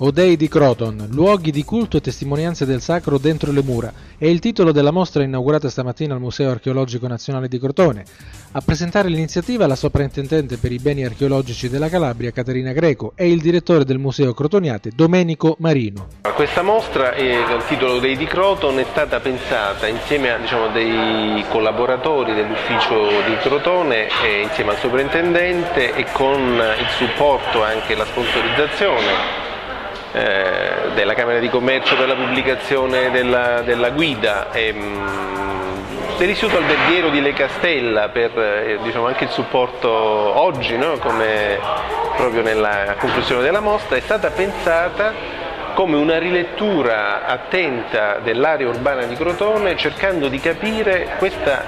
O Dei di Croton, luoghi di culto e testimonianze del sacro dentro le mura, è il titolo della mostra inaugurata stamattina al Museo Archeologico Nazionale di Crotone. A presentare l'iniziativa la soprintendente per i beni archeologici della Calabria, Caterina Greco, e il direttore del Museo Crotoniate, Domenico Marino. Questa mostra, dal titolo Dei di Croton, è stata pensata insieme a dei collaboratori dell'ufficio di Crotone, insieme al soprintendente e con il supporto anche la sponsorizzazione della Camera di Commercio per la pubblicazione della guida, dell'Istituto Alberghiero di Le Castella per anche il supporto oggi, no? Come proprio nella conclusione della mostra, è stata pensata come una rilettura attenta dell'area urbana di Crotone, cercando di capire questa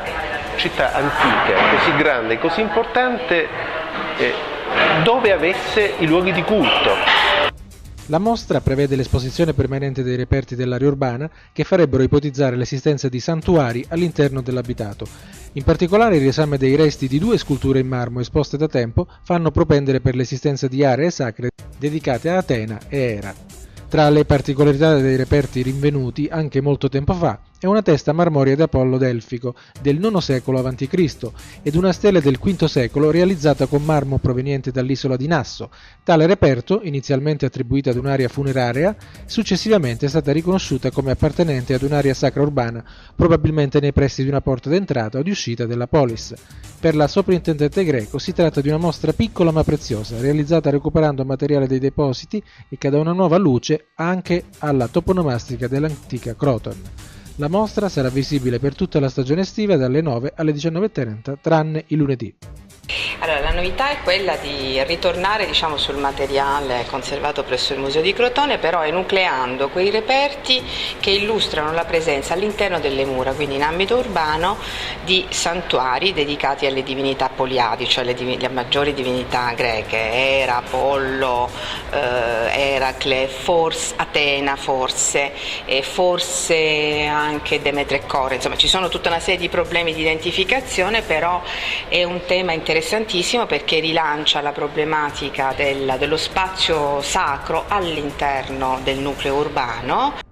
città antica, così grande e così importante, dove avesse i luoghi di culto. La mostra prevede l'esposizione permanente dei reperti dell'area urbana che farebbero ipotizzare l'esistenza di santuari all'interno dell'abitato. In particolare il riesame dei resti di 2 sculture in marmo esposte da tempo fanno propendere per l'esistenza di aree sacre dedicate a Atena e Era. Tra le particolarità dei reperti rinvenuti anche molto tempo fa è una testa marmorea di Apollo delfico del IX secolo a.C. ed una stele del V secolo realizzata con marmo proveniente dall'isola di Nasso. Tale reperto, inizialmente attribuito ad un'area funeraria, successivamente è stata riconosciuta come appartenente ad un'area sacra urbana, probabilmente nei pressi di una porta d'entrata o di uscita della polis. Per la soprintendente Greco si tratta di una mostra piccola ma preziosa, realizzata recuperando materiale dei depositi e che dà una nuova luce anche alla toponomastica dell'antica Croton. La mostra sarà visibile per tutta la stagione estiva dalle 9 alle 19:30, tranne il lunedì. Allora, la novità è quella di ritornare sul materiale conservato presso il Museo di Crotone, però enucleando quei reperti che illustrano la presenza all'interno delle mura, quindi in ambito urbano, di santuari dedicati alle divinità poliadi, cioè le maggiori divinità greche, Era, Apollo, Eracle, forse Atena, forse anche Demetre e Core. Insomma, ci sono tutta una serie di problemi di identificazione, però è un tema interessantissimo perché rilancia la problematica dello spazio sacro all'interno del nucleo urbano.